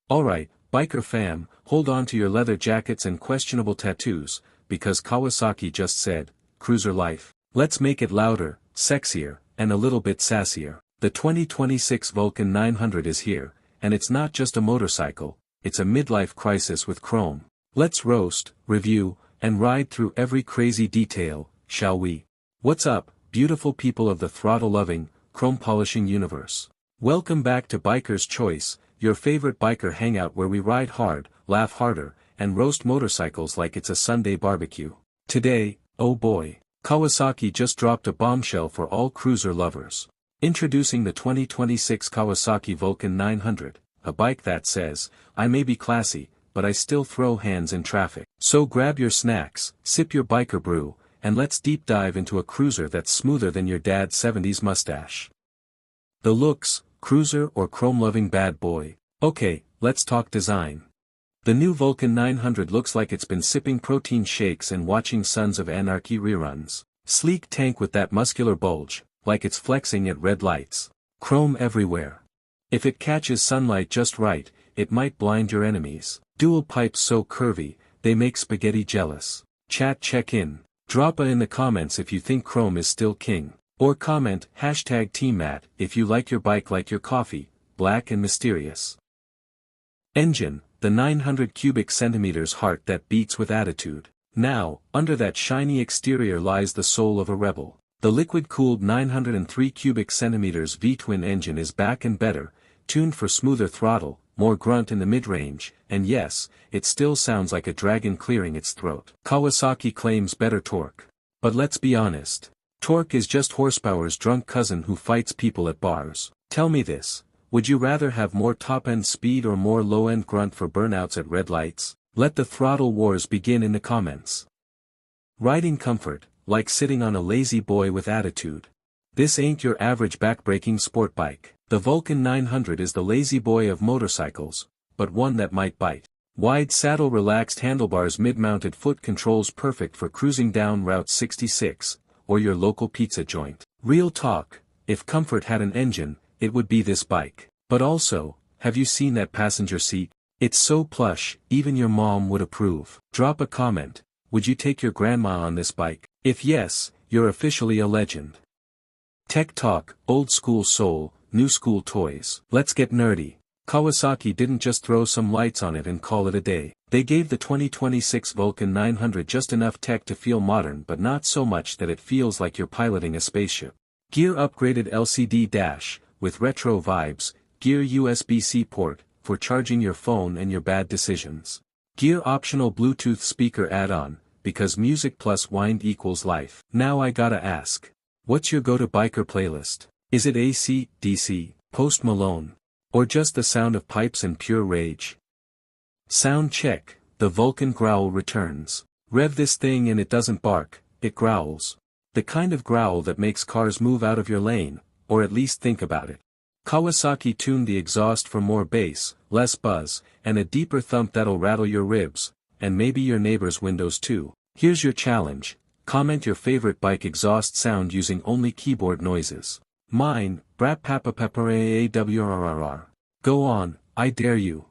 Alright, biker fam, hold on to your leather jackets and questionable tattoos, because Kawasaki just said, cruiser life. Let's make it louder, sexier, and a little bit sassier. The 2026 Vulcan 900 is here, and it's not just a motorcycle, it's a midlife crisis with chrome. Let's roast, review, and ride through every crazy detail, shall we? What's up, beautiful people of the throttle-loving, chrome-polishing universe? Welcome back to Biker's Choice, your favorite biker hangout where we ride hard, laugh harder, and roast motorcycles like it's a Sunday barbecue. Today, oh boy, Kawasaki just dropped a bombshell for all cruiser lovers. Introducing the 2026 Kawasaki Vulcan 900, a bike that says, I may be classy, but I still throw hands in traffic. So grab your snacks, sip your biker brew, and let's deep dive into a cruiser that's smoother than your dad's 70s mustache. The looks, cruiser or chrome-loving bad boy? Okay, let's talk design. The new Vulcan 900 looks like it's been sipping protein shakes and watching Sons of Anarchy reruns. Sleek tank with that muscular bulge, like it's flexing at red lights. Chrome everywhere. If it catches sunlight just right, it might blind your enemies. Dual pipes so curvy, they make spaghetti jealous. Chat check in. Drop a in the comments if you think chrome is still king. Or comment, #TeamMatt, if you like your bike like your coffee, black and mysterious. Engine, the 900 cubic centimeters heart that beats with attitude. Now, under that shiny exterior lies the soul of a rebel. The liquid-cooled 903 cubic centimeters V-twin engine is back and better, tuned for smoother throttle, more grunt in the mid-range, and yes, it still sounds like a dragon clearing its throat. Kawasaki claims better torque. But let's be honest. Torque is just horsepower's drunk cousin who fights people at bars. Tell me this, would you rather have more top-end speed or more low-end grunt for burnouts at red lights? Let the throttle wars begin in the comments. Riding comfort, like sitting on a lazy boy with attitude. This ain't your average backbreaking sport bike. The Vulcan 900 is the lazy boy of motorcycles, but one that might bite. Wide saddle relaxed handlebars mid-mounted foot controls perfect for cruising down Route 66, or your local pizza joint. Real talk, if comfort had an engine, it would be this bike. But also, have you seen that passenger seat? It's so plush, even your mom would approve. Drop a comment, would you take your grandma on this bike? If yes, you're officially a legend. Tech talk, old school soul, new school toys. Let's get nerdy. Kawasaki didn't just throw some lights on it and call it a day. They gave the 2026 Vulcan 900 just enough tech to feel modern but not so much that it feels like you're piloting a spaceship. Gear upgraded LCD dash, with retro vibes, gear USB-C port, for charging your phone and your bad decisions. Gear optional Bluetooth speaker add-on, because music plus wind equals life. Now I gotta ask. What's your go-to biker playlist? Is it AC, DC, Post Malone? Or just the sound of pipes and pure rage? Sound check, the Vulcan growl returns. Rev this thing and it doesn't bark, it growls. The kind of growl that makes cars move out of your lane, or at least think about it. Kawasaki tuned the exhaust for more bass, less buzz, and a deeper thump that'll rattle your ribs, and maybe your neighbor's windows too. Here's your challenge. Comment your favorite bike exhaust sound using only keyboard noises. Mine, Brat Papa Pepper AAWRRR. Go on, I dare you.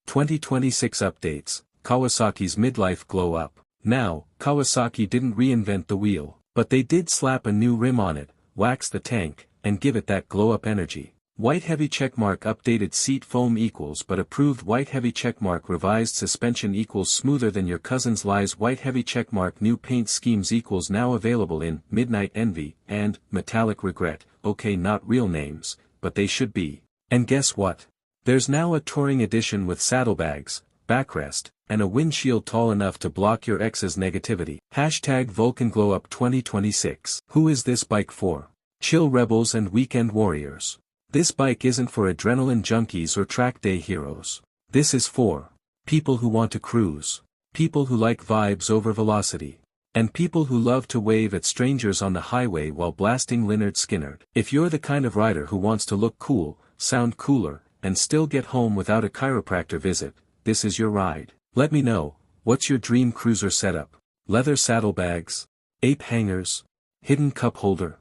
2026 updates, Kawasaki's midlife glow up. Now, Kawasaki didn't reinvent the wheel, but they did slap a new rim on it, wax the tank, and give it that glow up energy. White heavy checkmark updated seat foam equals but approved white heavy checkmark revised suspension equals smoother than your cousin's lies white heavy checkmark new paint schemes equals now available in Midnight Envy and Metallic Regret. Okay, not real names, but they should be. And guess what? There's now a touring edition with saddlebags, backrest, and a windshield tall enough to block your ex's negativity. #VulcanGlowUp 2026. Who is this bike for? Chill rebels and weekend warriors. This bike isn't for adrenaline junkies or track day heroes. This is for people who want to cruise, people who like vibes over velocity, and people who love to wave at strangers on the highway while blasting Lynyrd Skynyrd. If you're the kind of rider who wants to look cool, sound cooler, and still get home without a chiropractor visit, this is your ride. Let me know, what's your dream cruiser setup? Leather saddlebags, ape hangers, hidden cup holder.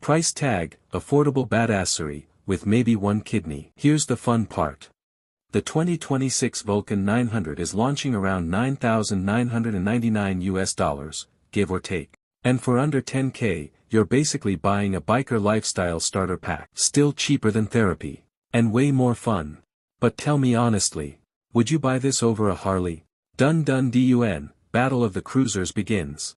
Price tag, affordable badassery, with maybe one kidney. Here's the fun part. The 2026 Vulcan 900 is launching around $9,999 US, give or take. And for under $10K, you're basically buying a biker lifestyle starter pack. Still cheaper than therapy. And way more fun. But tell me honestly, would you buy this over a Harley? Dun dun dun, Battle of the Cruisers begins.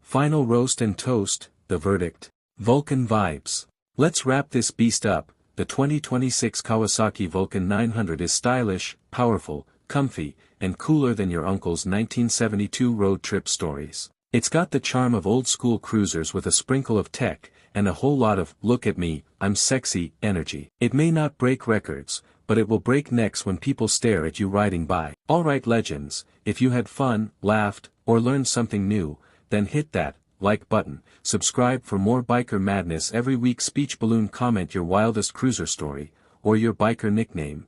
Final roast and toast, the verdict. Vulcan vibes. Let's wrap this beast up. The 2026 Kawasaki Vulcan 900 is stylish, powerful, comfy, and cooler than your uncle's 1972 road trip stories. It's got the charm of old-school cruisers with a sprinkle of tech, and a whole lot of, look at me, I'm sexy, energy. It may not break records, but it will break necks when people stare at you riding by. Alright legends, if you had fun, laughed, or learned something new, then hit that like button, subscribe for more biker madness every week. Speech balloon, comment your wildest cruiser story, or your biker nickname,